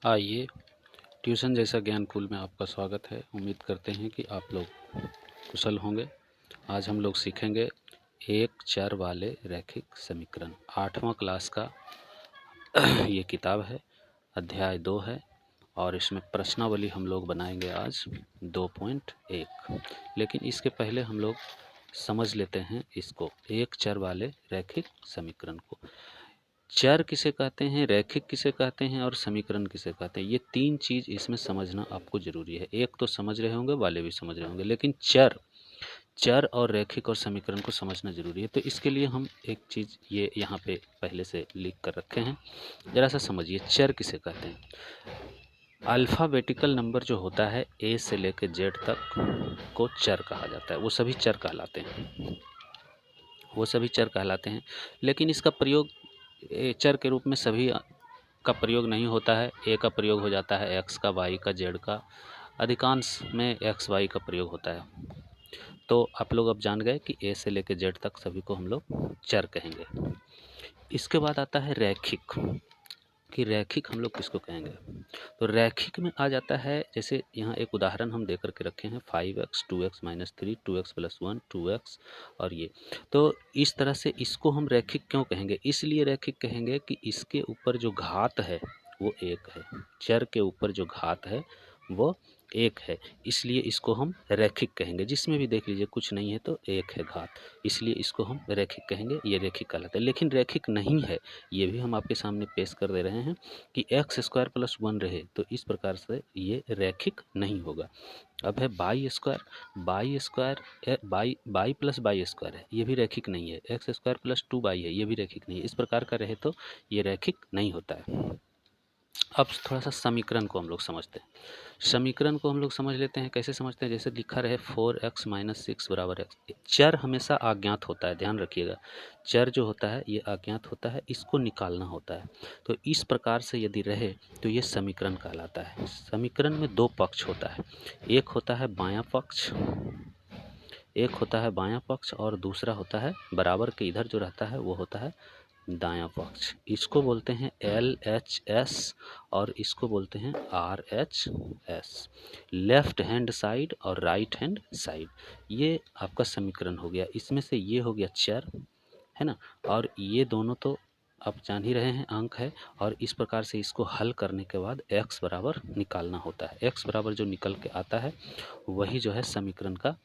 आइए, ट्यूशन जैसा ज्ञान कूल में आपका स्वागत है। उम्मीद करते हैं कि आप लोग कुशल होंगे। आज हम लोग सीखेंगे एक चर वाले रैखिक समीकरण। 8वां क्लास का ये किताब है, अध्याय 2 है और इसमें प्रश्नावली हम लोग बनाएंगे आज 2.1। लेकिन इसके पहले हम लोग समझ लेते हैं इसको, एक चर वाले रैखिक समीकरण को। चर किसे कहते हैं, रैखिक किसे कहते हैं और समीकरण किसे कहते हैं, ये तीन चीज़ इसमें समझना आपको ज़रूरी है। एक तो समझ रहे होंगे, वाले भी समझ रहे होंगे, लेकिन चर और रैखिक और समीकरण को समझना ज़रूरी है। तो इसके लिए हम एक चीज़ ये यहाँ पे पहले से लिख कर रखे हैं, ज़रा सा समझिए। चर किसे कहते हैं? अल्फ़ाबेटिकल नंबर जो होता है ए से लेकर जेड तक को चर कहा जाता है। वो सभी चर कहलाते हैं, वो सभी चर कहलाते हैं। लेकिन इसका प्रयोग चर के रूप में सभी का प्रयोग नहीं होता है। ए का प्रयोग हो जाता है एक्स का, वाई का, जेड का, अधिकांश में एक्स वाई का प्रयोग होता है। तो आप लोग अब जान गए कि ए से लेकर जेड तक सभी को हम लोग चर कहेंगे। इसके बाद आता है रैखिक, कि रैखिक हम लोग किसको कहेंगे। तो रैखिक में आ जाता है, जैसे यहाँ एक उदाहरण हम दे करके रखे हैं, 5x 2x - 3 2x + 1 2x और ये। तो इस तरह से इसको हम रैखिक क्यों कहेंगे? इसलिए रैखिक कहेंगे कि इसके ऊपर जो घात है वो एक है। चर के ऊपर जो घात है वो एक है, इसलिए इसको हम रैखिक कहेंगे। जिसमें भी देख लीजिए कुछ नहीं है तो एक है घात, इसलिए इसको हम रैखिक कहेंगे। ये रैखिक कहलाता है। लेकिन रैखिक नहीं है, ये भी हम आपके सामने पेश कर दे रहे हैं कि x² + 1 रहे तो इस प्रकार से ये रैखिक नहीं होगा। अब है by square, by plus by square है, ये भी रैखिक नहीं है। x² + 2y है, ये भी रैखिक नहीं है। इस प्रकार का रहे तो ये रैखिक नहीं होता है। अब थोड़ा सा समीकरण को हम लोग समझते हैं। समीकरण को हम लोग समझ लेते हैं। कैसे समझते हैं? जैसे लिखा रहे 4x - 6 = x। चर हमेशा अज्ञात होता है, ध्यान रखिएगा। चर जो होता है ये अज्ञात होता है, इसको निकालना होता है। तो इस प्रकार से यदि रहे तो ये समीकरण कहलाता है। समीकरण में दो पक्ष होता है, एक होता है बायां पक्ष, एक होता है बायां पक्ष और दूसरा होता है बराबर के इधर जो रहता है वो होता है दायां पक्ष। इसको बोलते हैं LHS और इसको बोलते हैं RHS, लेफ्ट हैंड साइड और राइट हैंड साइड। ये आपका समीकरण हो गया। इसमें से ये हो गया चर, है ना, और ये दोनों तो आप जान ही रहे हैं अंक है। और इस प्रकार से इसको हल करने के बाद x बराबर निकालना होता है। x बराबर जो निकल के आता है वही जो है समीकरण का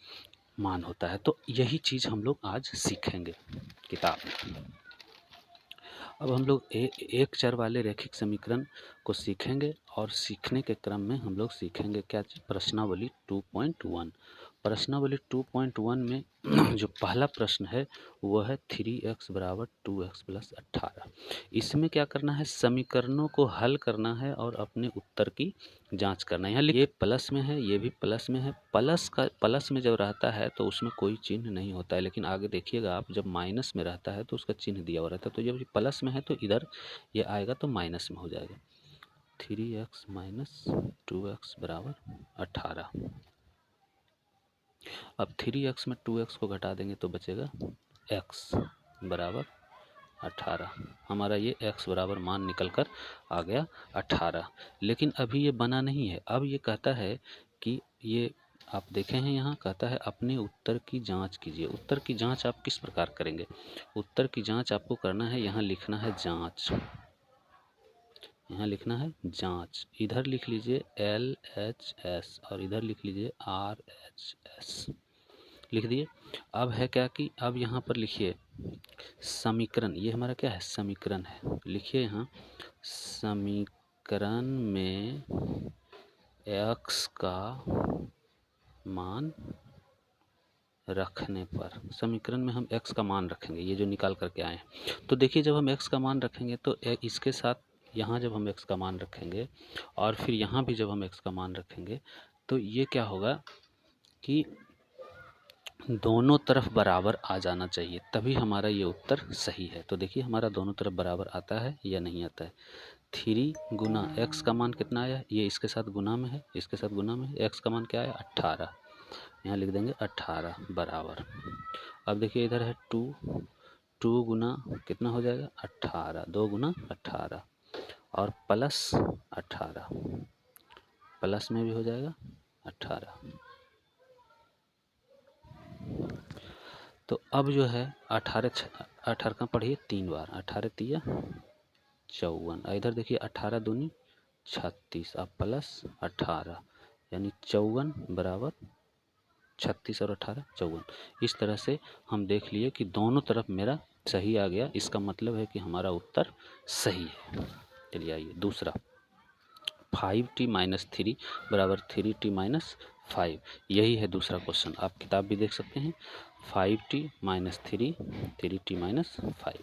मान होता है। तो यही चीज़ हम लोग आज सीखेंगे किताब में। अब हम लोग एक चर वाले रैखिक समीकरण को सीखेंगे और सीखने के क्रम में हम लोग सीखेंगे क्या चीज़? प्रश्नावली 2.1। प्रश्नावली 2.1 में जो पहला प्रश्न है वो है 3x = 2x + 18। इसमें क्या करना है? समीकरणों को हल करना है और अपने उत्तर की जांच करना है। यहाँ ये प्लस में है, ये भी प्लस में है। प्लस में जब रहता है तो उसमें कोई चिन्ह नहीं होता है, लेकिन आगे देखिएगा आप, जब माइनस में रहता है तो उसका चिन्ह दिया हुआ रहता है। तो जब प्लस में है तो इधर ये आएगा तो माइनस में हो जाएगा। 3x - 2x = 18। अब 3x में 2x को घटा देंगे तो बचेगा x = 18। हमारा ये x बराबर मान निकल कर आ गया 18। लेकिन अभी ये बना नहीं है। अब ये कहता है कि ये आप देखे हैं, यहाँ कहता है अपने उत्तर की जांच कीजिए। उत्तर की जांच आप किस प्रकार करेंगे? उत्तर की जांच आपको करना है, यहाँ लिखना है जांच, यहाँ लिखना है जांच। इधर लिख लीजिए LHS और इधर लिख लीजिए RHS, लिख दिए। अब है क्या कि अब यहाँ पर लिखिए समीकरण। ये हमारा क्या है? समीकरण है। लिखिए यहाँ समीकरण में x का मान रखने पर, समीकरण में हम x का मान रखेंगे, ये जो निकाल करके आए हैं। तो देखिए जब हम x का मान रखेंगे तो इसके साथ यहाँ जब हम x का मान रखेंगे और फिर यहाँ भी जब हम x का मान रखेंगे तो ये क्या होगा कि दोनों तरफ बराबर आ जाना चाहिए, तभी हमारा ये उत्तर सही है। तो देखिए हमारा दोनों तरफ बराबर आता है या नहीं आता है। 3 गुना x का मान कितना आया? ये इसके साथ गुना में है, इसके साथ गुना में है। x का मान क्या आया? 18। यहाँ लिख देंगे 18 बराबर। अब देखिए इधर है 2 गुना कितना हो जाएगा? 18, 2 गुना 18 और प्लस 18, प्लस में भी हो जाएगा 18। तो अब जो है 18 का पढ़िए 3 बार, 18 तिया 54, इधर देखिए 18 दूनी 36 अब प्लस 18 यानी 54 बराबर 36 और 18 54। इस तरह से हम देख लिए कि दोनों तरफ मेरा सही आ गया, इसका मतलब है कि हमारा उत्तर सही है। चलिए आइए दूसरा, 5t माइनस 3 बराबर 3t माइनस 5, यही है दूसरा क्वेश्चन। आप किताब भी देख सकते हैं। 5t माइनस 3, 3t माइनस 5,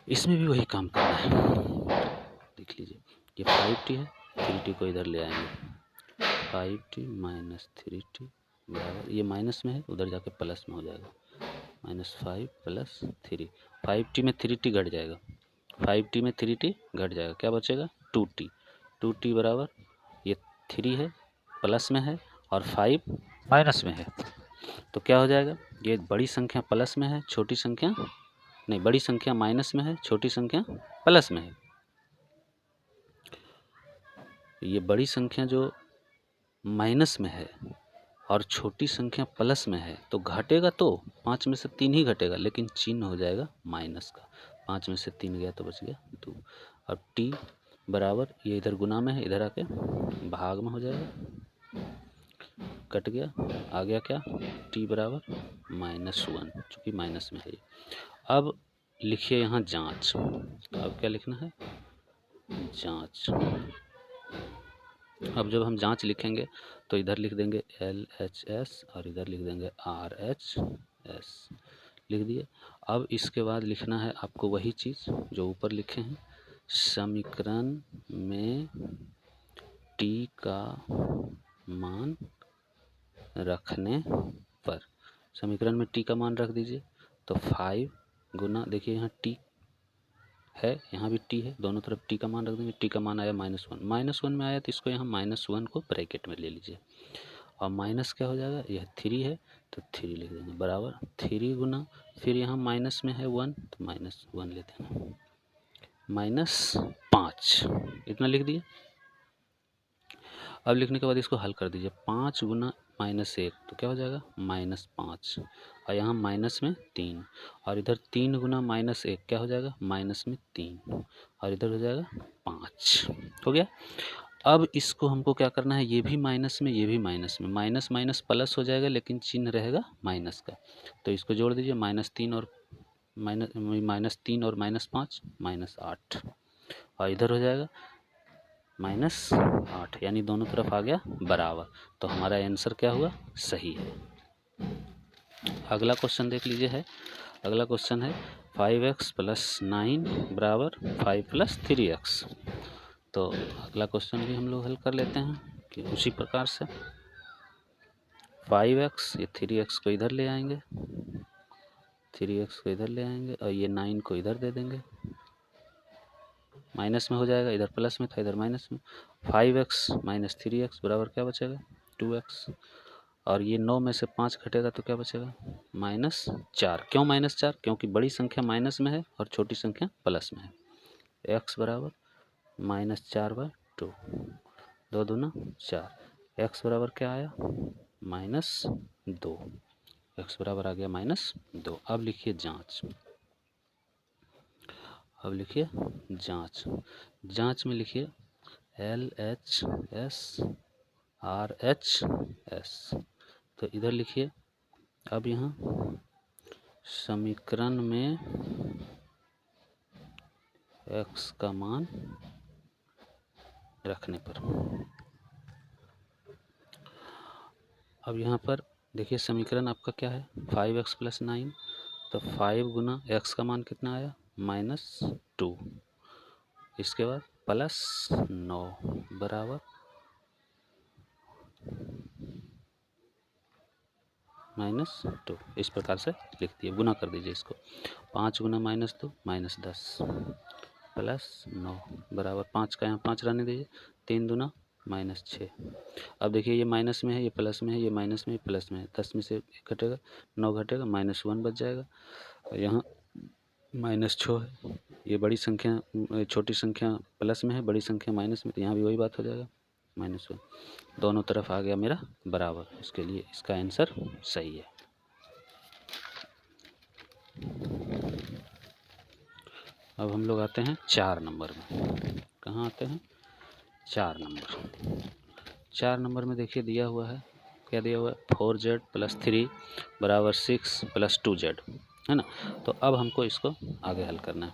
इसमें भी वही काम करना है। देख लीजिए ये 5t है, 3t को इधर ले आएंगे। 5t माइनस 3t बराबर, ये माइनस में है उधर जाके प्लस में हो जाएगा, -5 प्लस 3। 5t में 3t घट जाएगा, 5t में 3t घट जाएगा, क्या बचेगा 2t। 2t बराबर ये 3 है प्लस में है और 5 माइनस में है, तो क्या हो जाएगा, ये बड़ी संख्या प्लस में है, छोटी संख्या नहीं, बड़ी संख्या माइनस में है, छोटी संख्या प्लस में है। ये बड़ी संख्या जो माइनस में है और छोटी संख्या प्लस में है तो घटेगा तो 5 में से 3 ही घटेगा, लेकिन चिन्ह हो जाएगा माइनस का। 5 में से 3 गया तो बच गया 2। अब t बराबर, ये इधर गुना में है, इधर आके भाग में हो जाएगा, कट गया, आ गया क्या t बराबर -1, चूँकि माइनस में है। अब लिखिए यहाँ जांच, तो अब क्या लिखना है जांच। अब जब हम जांच लिखेंगे तो इधर लिख देंगे LHS और इधर लिख देंगे RHS, लिख दिए। अब इसके बाद लिखना है आपको वही चीज़ जो ऊपर लिखे हैं, समीकरण में t का मान रखने पर, समीकरण में t का मान रख दीजिए। तो 5 गुना, देखिए यहाँ t है, यहाँ भी t है, दोनों तरफ t का मान रख देंगे। t का मान आया -1, -1 में आया तो इसको यहाँ -1 को ब्रैकेट में ले लीजिए और माइनस क्या हो जाएगा, यह 3 है तो 3 लिख देंगे बराबर 3 गुना, फिर यहाँ माइनस में है 1 तो -1 लेते हैं, -5, इतना लिख दिए। अब लिखने के बाद इसको हल कर दीजिए, 5 गुना -1 तो क्या हो जाएगा -5, और यहाँ माइनस में 3, और इधर 3 गुना -1 क्या हो जाएगा माइनस में 3, और इधर हो जाएगा 5, हो गया। अब इसको हमको क्या करना है, ये भी माइनस में, ये भी माइनस में, माइनस माइनस प्लस हो जाएगा लेकिन चिन्ह रहेगा माइनस का, तो इसको जोड़ दीजिए, -3 और -3 और -5 -8, और इधर हो जाएगा -8, यानी दोनों तरफ आ गया बराबर, तो हमारा आंसर क्या हुआ सही है। अगला क्वेश्चन देख लीजिए है, अगला क्वेश्चन है 5x + 9 बराबर 5 + 3x। तो अगला क्वेश्चन भी हम लोग हल कर लेते हैं कि उसी प्रकार से 5x, ये 3x को इधर ले आएंगे, 3x को इधर ले आएंगे और ये 9 को इधर दे देंगे, माइनस में हो जाएगा, इधर प्लस में था इधर माइनस में। 5x - 3x बराबर क्या बचेगा 2x, और ये 9 में से 5 घटेगा तो क्या बचेगा -4। क्यों -4, क्योंकि बड़ी संख्या माइनस में है और छोटी संख्या प्लस में है। x बराबर -4/2, 2 दूना 4, x बराबर क्या आया -2, x बराबर आ गया -2। अब लिखिए जांच, अब लिखिए जांच, जांच में लिखिए LHS RHS, तो इधर लिखिए। अब यहाँ समीकरण में x का मान रखने पर, अब यहाँ पर देखिए समीकरण आपका क्या है 5x + 9, तो 5 गुना x का मान कितना आया -2, इसके बाद +9 बराबर -2, इस प्रकार से लिख दिए, गुना कर दीजिए इसको। 5 गुना -2 -10 +9 बराबर 5 का यहाँ 5 रहने दीजिए, 3 दूना -6। अब देखिए ये माइनस में है, ये प्लस में है, ये माइनस में है, प्लस में है, 10 में से 1 घटेगा, 9 घटेगा, -1 बच जाएगा, और यहाँ -6 है। ये बड़ी संख्या छोटी संख्या प्लस में है, बड़ी संख्या माइनस में, तो यहाँ भी वही बात हो जाएगा -1। दोनों तरफ आ गया मेरा बराबर, इसके लिए इसका आंसर सही है। अब हम लोग आते हैं 4 नंबर में। कहाँ आते हैं? 4 नंबर। 4 नंबर में देखिए दिया हुआ है, क्या दिया हुआ है? 4z + 3 = 6 + 2z, है ना। तो अब हमको इसको आगे हल करना है।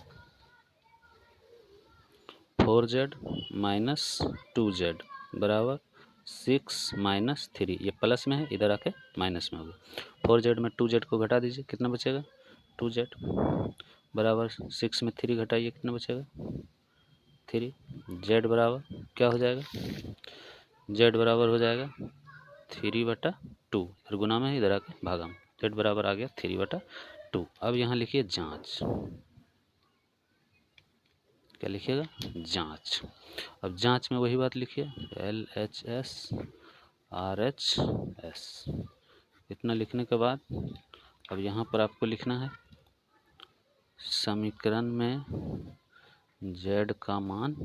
4z - 2z = 6 - 3, ये प्लस में है, इधर आके माइनस में होगा। 4z में 2z को घटा दीजिए, कितना बचेगा? 2z बराबर 6 में 3 घटाइए, कितना बचेगा? 3। z बराबर क्या हो जाएगा? z बराबर हो जाएगा 3/2, इधर गुना में है, इधर आके भागा में। z बराबर आ गया 3/2। अब यहाँ लिखिए जांच, क्या लिखिएगा? जांच। अब जांच में वही बात लिखिए, LHS RHS। इतना लिखने के बाद अब यहाँ पर आपको लिखना है समीकरण में z का मान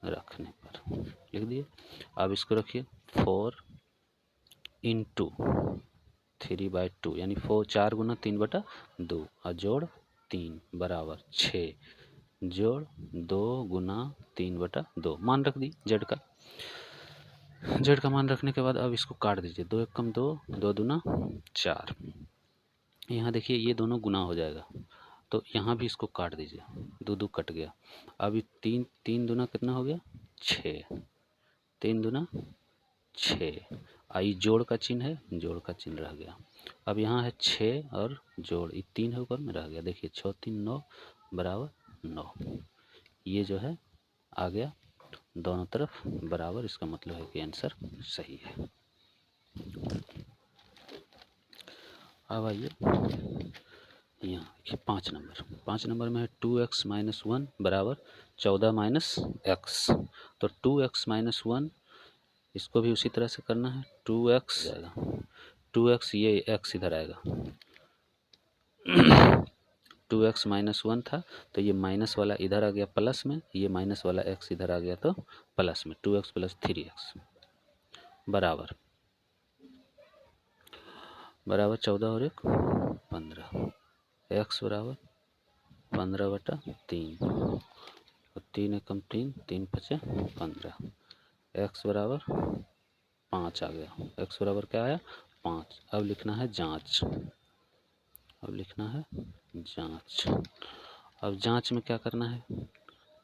रखने पर, लिख दिए। अब इसको रखिए 4 × 3/2, यानी 4 × 3/2 और जोड़ 3 बराबर 6 जोड़ 2 × 3/2, मान रख दी जेड का। जेड का मान रखने के बाद अब इसको काट दीजिए, 2 × 1 = 2, 2 दूना 4। यहाँ देखिए ये दोनों गुना हो जाएगा, तो यहाँ भी इसको काट दीजिए, 2 2 कट गया। अब 3 दूना कितना हो गया? 6, 3 दूना 6। आई जोड़ का चिन्ह है, जोड़ का चिन्ह रह गया। अब यहाँ है 6 और जोड़, ये 3 है ऊपर में, रह गया। देखिए 6 3 9 बराबर 9, ये जो है आ गया दोनों तरफ बराबर। इसका मतलब है कि आंसर सही है। अब आइए यहाँ देखिए 5 नंबर। 5 नंबर में है 2x - 1 = 14 - x। तो 2x - 1 इसको भी उसी तरह से करना है। 2x जाएगा, 2x, ये x इधर आएगा। 2x - 1 था, तो ये माइनस वाला इधर आ गया प्लस में, ये माइनस वाला x इधर आ गया तो प्लस में। 2x + 3x बराबर 14 और 1 15, x बराबर 15/3 और 3 × 1 = 3, 3 × 5 = 15, x बराबर 5 आ गया। x बराबर क्या आया? 5। अब लिखना है जांच, अब लिखना है जांच। अब जांच में क्या करना है?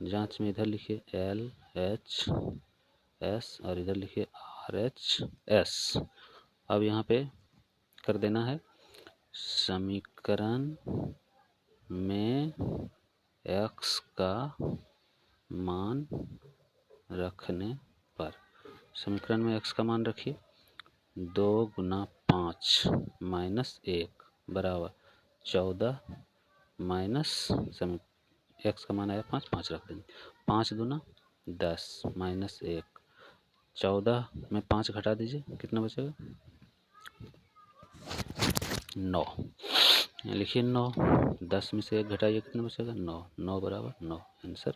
जांच में इधर लिखिए LHS और इधर लिखिए RHS। अब यहाँ पे कर देना है समीकरण में x का मान रखने पर। समीकरण में x का मान रखिए, 2 × 5 - 1 बराबर 14 माइनस x का मान आया 5, 5 रख देंगे। 5 दूना 10 - 1, 14 में 5 घटा दीजिए, कितना बचेगा? 9। लिखिए 9, 10 में से 1 घटाइए, कितना बचेगा? 9, 9 बराबर 9। आंसर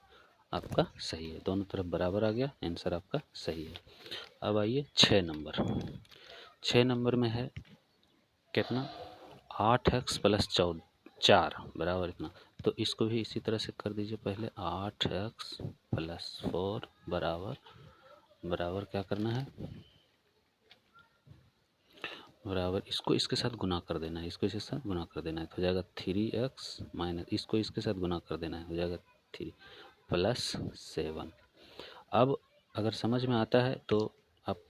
आपका सही है, दोनों तरफ बराबर आ गया, आंसर आपका सही है। अब आइए 6 नंबर। 6 नंबर में है कितना? 8x + 4 बराबर इतना। तो इसको भी इसी तरह से कर दीजिए। पहले 8x + 4 बराबर क्या करना है? बराबर इसको इसके साथ गुना कर देना है, इसको इसके साथ गुना कर देना है, तो हो जाएगा 3x - इसको इसके साथ गुना कर देना है, हो जाएगा 3 + 7। अब अगर समझ में आता है तो आप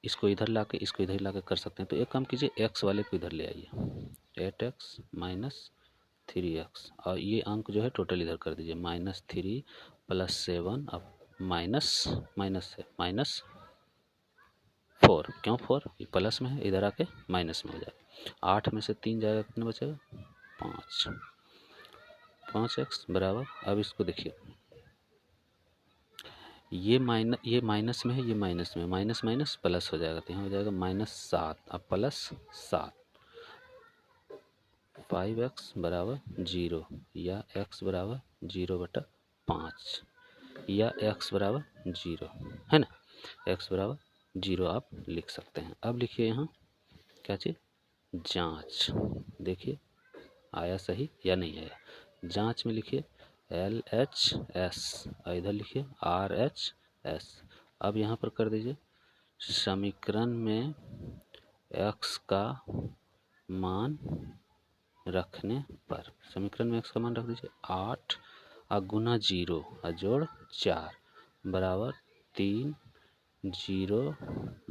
इसको इधर लाके इसको इधर लाके कर सकते हैं। तो एक काम कीजिए, x वाले को इधर ले आइए, 8x - 3x, और ये अंक जो है टोटल इधर कर दीजिए, -3 + 7। अब माइनस माइनस है, -4। क्यों 4? ये प्लस में है, इधर आके माइनस में हो जाएगा। 8 में से 3 जाएगा, कितना बचेगा? 5। 5x बराबर, अब इसको देखिए, ये माइनस में है, ये माइनस में, माइनस माइनस प्लस हो जाएगा, तो यहाँ हो जाएगा -7। अब +7, 5x बराबर 0 या x बराबर 0/5 या x बराबर 0 है ना, x बराबर 0 आप लिख सकते हैं। अब लिखिए यहाँ क्या चीज़, जांच। देखिए आया सही या नहीं आया। जांच में लिखिए LHS और इधर लिखिए RHS। अब यहाँ पर कर दीजिए समीकरण में x का मान रखने पर, समीकरण में x का मान रख दीजिए 8 और गुना 0 और जोड़ 4 बराबर 3 0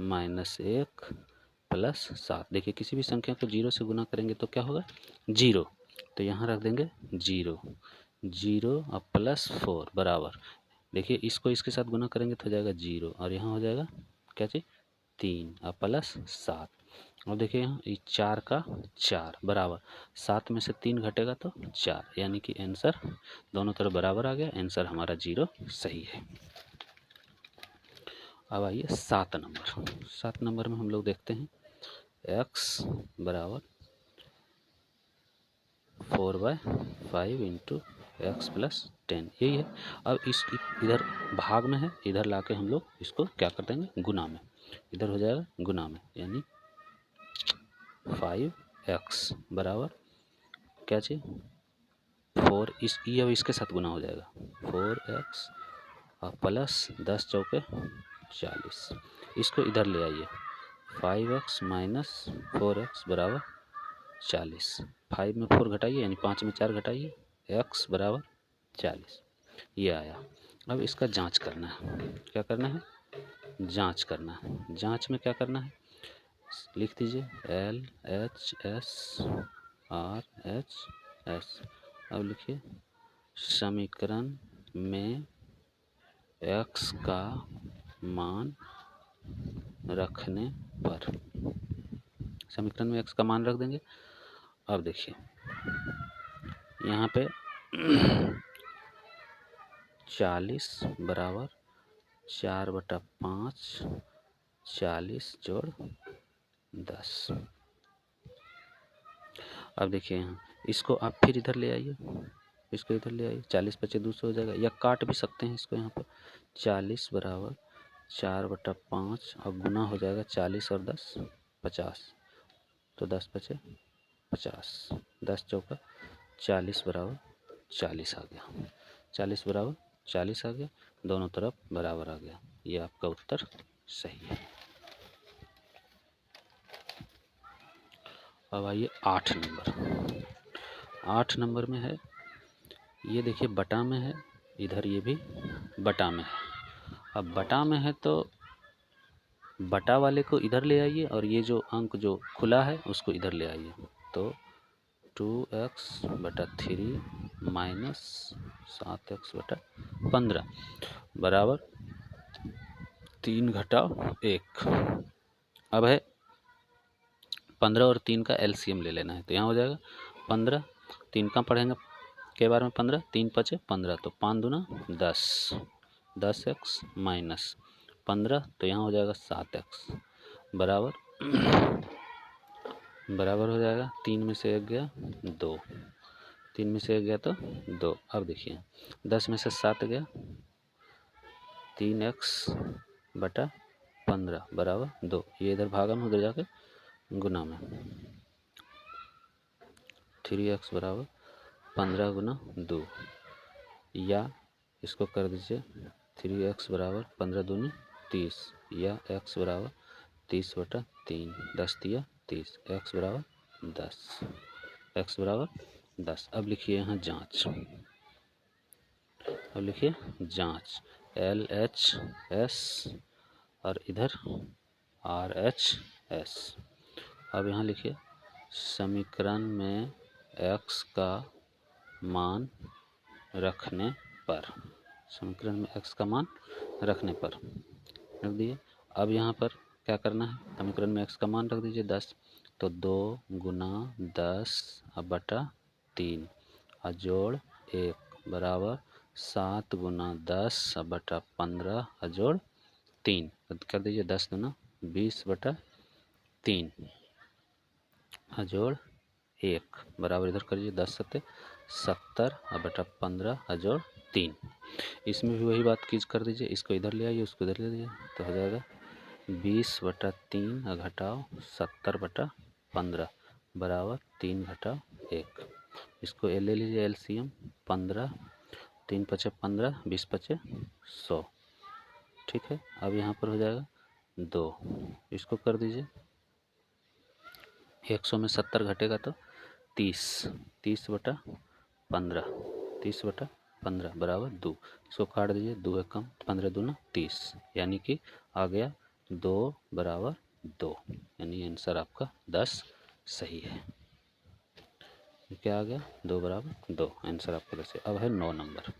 -1 प्लस 7। देखिए किसी भी संख्या को 0 से गुना करेंगे तो क्या होगा 0, तो यहाँ रख देंगे 0 0 और +4 बराबर, देखिए इसको इसके साथ गुना करेंगे तो हो जाएगा 0 और यहाँ हो जाएगा क्या चीज़ 3 और +7। और देखिए यहाँ 4 का 4 बराबर 7 में से 3 घटेगा तो 4, यानी कि आंसर दोनों तरफ बराबर आ गया, आंसर हमारा 0 सही है। अब आइए 7 नंबर। 7 नंबर में हम लोग देखते हैं x बराबर 4/5 इंटू x + 10, यही है। अब इस इधर भाग में है, इधर लाके हम लोग इसको क्या कर देंगे गुना में, इधर हो जाएगा गुना में, यानी 5x बराबर क्या चीज 4, ये अब इसके साथ गुना हो जाएगा 4x और प्लस 10 चौके 40, इसको इधर ले आइए 5x - 4x बराबर 40, 5 में 4 घटाइए यानी 5 में 4 घटाइए, x बराबर 40, ये आया। अब इसका जांच करना है, क्या करना है जांच करना है। जांच में क्या करना है लिख दीजिए LHS RHS। अब लिखिए समीकरण में x का मान रखने पर, समीकरण में x का मान रख देंगे। अब देखिए यहाँ पे 40 बराबर 4/5, 40 जोड़ 10। अब देखिए यहाँ इसको आप फिर इधर ले आइए, इसको इधर ले आइए, 40 × 200 हो जाएगा, या काट भी सकते हैं इसको। यहाँ पर 40 बराबर 4/5 और गुना हो जाएगा 40 और 10 50, तो 10 × 5 50, 10 चौका 40 बराबर 40 आ गया, 40 बराबर 40 आ गया, दोनों तरफ बराबर आ गया, ये आपका उत्तर सही है। अब आइए 8 नंबर। 8 नंबर में है, ये देखिए बटा में है, इधर ये भी बटा में है। अब बटा में है तो बटा वाले को इधर ले आइए और ये जो अंक जो खुला है उसको इधर ले आइए, तो 2x/3 - 7x/15 बराबर 3 - 1। अब है 15 और 3 का LCM ले लेना है, तो यहाँ हो जाएगा 15, 3 का पढ़ेंगे के बारे में 15, 3 × 5 = 15, तो 5 दूना 10, 10x - 15, तो यहाँ हो जाएगा 7x बराबर बराबर हो जाएगा 3 में से 1 गया 2, 3 में से 1 गया तो 2। अब देखिए 10 में से 7 गया 3x/15 बराबर 2, ये इधर भागा में उधर जाके गुना में 3x बराबर 15 × 2, या इसको कर दीजिए 3x बराबर 15 दूनी 30, या x बराबर 30/3, 10 × 30, x बराबर 10, x बराबर 10। अब लिखिए यहाँ जांच, अब लिखिए जांच LHS और इधर RHS। अब यहाँ लिखिए समीकरण में x का मान रखने पर, समीकरण में x का मान रखने पर रख दिए। अब यहाँ पर क्या करना है, समीकरण में x का मान रख दीजिए 10, तो 2 × 10/3 और जोड़ 1 बराबर 7 × 10/15 और जोड़ 3, कर दीजिए 10 दूना 20/3 और जोड़ 1 बराबर इधर करिए 10 सत्ते 70 और बटा 15 और जोड़ 3। इसमें भी वही बात कीज कर दीजिए, इसको इधर ले आइए उसको इधर ले आइए तो हो जाएगा 20/3 और घटाओ 70/15 बराबर 3 घटाओ 1। इसको ले लीजिए एलसीएम 15 3 पचे 15 20 पचे 100। ठीक है, अब यहाँ पर हो जाएगा 2, इसको कर दीजिए 100 में 70 घटेगा तो 30 30/15 30/15 बराबर 2। इसको काट दीजिए 2 एक कम 15 दूना 30 यानी कि आ गया 2 बराबर 2 यानी आंसर आपका 10 सही है। क्या आ गया 2 बराबर 2 आंसर आपका 10 है। अब है 9 नंबर।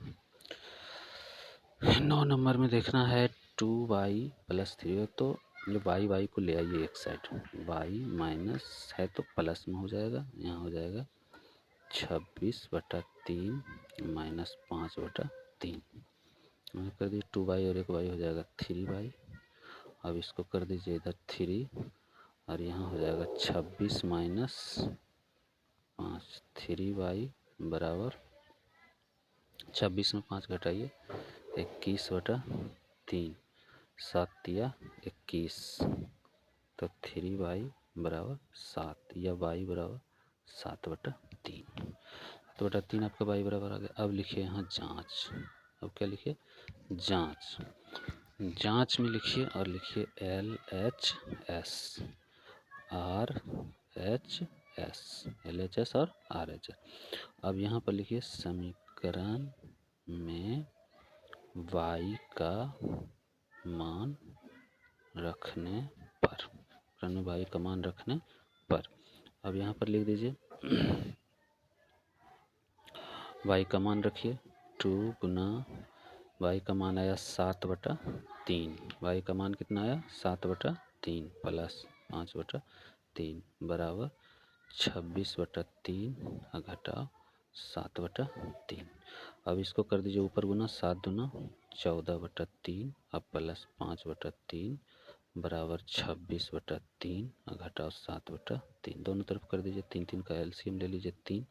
9 नंबर में देखना है 2y + 3 तो ये y को ले आइए एक साइड, y माइनस है तो प्लस में हो जाएगा, यहाँ हो जाएगा 26/3 माइनस 5/3 मैंने कर दिया 2y और एक y हो जाएगा 3y। अब इसको कर दीजिए इधर 3 और यहाँ हो जाएगा 26 माइनस 5 3y बराबर 26 में 5 घटाइए 21/3 7 तिया 21 तो 3y बराबर 7 या y बराबर 7/3 7/3 आपका y बराबर आ गया। अब लिखिए यहाँ जांच। अब क्या लिखिए जांच। जांच में लिखिए और लिखिए LHS RHS LHS और RHS। अब यहाँ पर लिखिए समीकरण में y का मान रखने पर, समीकरण में y का मान रखने पर अब यहाँ पर लिख दीजिए y का मान रखिए 2 गुना y का मान आया 7/3 y का मान कितना आया 7/3 प्लस 5/3 बराबर 26/3 घटाओ 7/3। अब इसको कर दीजिए ऊपर गुना 7 दूना 14/3 अब प्लस 5/3 बराबर 26/3 घटाओ 7/3 दोनों तरफ कर दीजिए 3 3 का एलसीएम ले लीजिए 3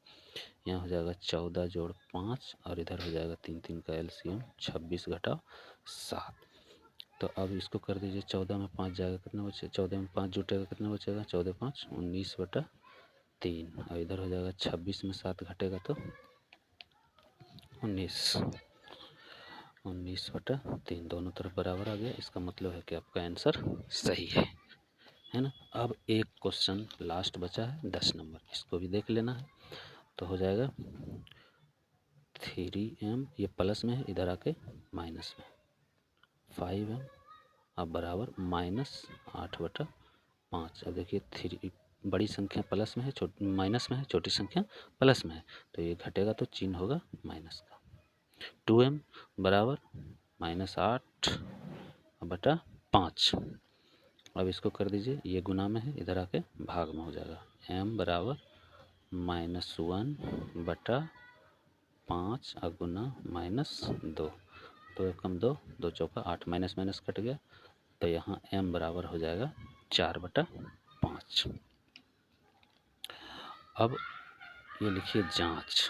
यहाँ हो जाएगा 14 जोड़ 5 और इधर हो जाएगा 3 3 का एलसीएम 26 घटाओ 7। तो अब इसको कर दीजिए 14 में 5 जाएगा कितना बचे 14 में 5 जुटेगा कितना बचेगा 14 5 19/3 और इधर हो जाएगा 26 में 7 घटेगा तो 19/3 दोनों तरफ बराबर आ गया। इसका मतलब है कि आपका आंसर सही है ना। अब एक क्वेश्चन लास्ट बचा है 10 नंबर, इसको भी देख लेना है। तो हो जाएगा 3m ये प्लस में है इधर आके माइनस में 5m अब बराबर -8/5। अब देखिए 3 बड़ी संख्या प्लस में है छोटी माइनस में है, छोटी संख्या प्लस में है तो ये घटेगा तो चिन्ह होगा माइनस का। 2m बराबर -8/5। अब इसको कर दीजिए ये गुना में है इधर आके भाग में हो जाएगा m बराबर -1/5 और गुना -2 2 एकम 2 2 चौका 8 माइनस माइनस कट गया तो यहाँ m बराबर हो जाएगा 4/5। अब ये लिखिए जांच,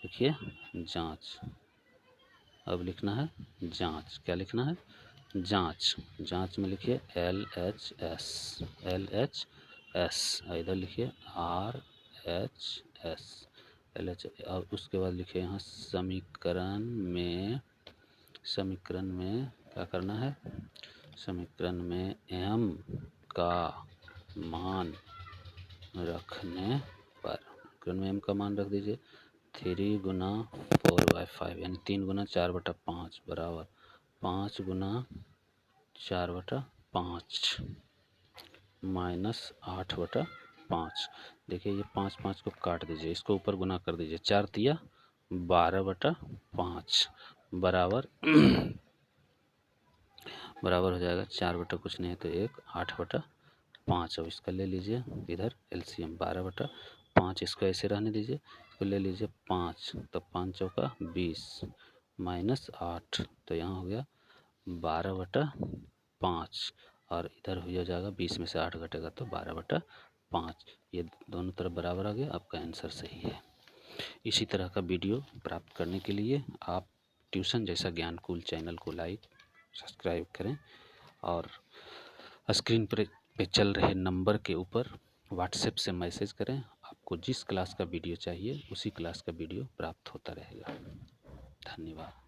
लिखिए जांच। अब लिखना है जांच, क्या लिखना है जांच। जांच में लिखिए LHS इधर लिखिए RHS LH और उसके बाद लिखिए यहाँ समीकरण में क्या करना है समीकरण में m का मान रखने पर, समीकरण में m का मान रख दीजिए 3 गुना 4/5 यानी 3 गुना 4/5 बराबर 5 गुना 4/5 माइनस 8/5। देखिए ये 5 5 को काट दीजिए, इसको ऊपर गुना कर दीजिए 4 तिया 12/5 बराबर बराबर हो जाएगा 4 कुछ नहीं है तो 1 8/5। अब इसका ले लीजिए इधर एलसीएम 12/5 इसको ऐसे रहने दीजिए, इसको ले लीजिए 5 तो 5 चौका 20 माइनस 8 तो यहाँ हो गया 12/5 और इधर हो जाएगा 20 में से 8 घटेगा तो 12/5 5, ये दोनों तरफ बराबर आ गया, आपका आंसर सही है। इसी तरह का वीडियो प्राप्त करने के लिए आप ट्यूशन जैसा ज्ञानकुल चैनल को लाइक सब्सक्राइब करें और स्क्रीन पर पे चल रहे नंबर के ऊपर व्हाट्सएप से मैसेज करें। आपको जिस क्लास का वीडियो चाहिए उसी क्लास का वीडियो प्राप्त होता रहेगा। धन्यवाद।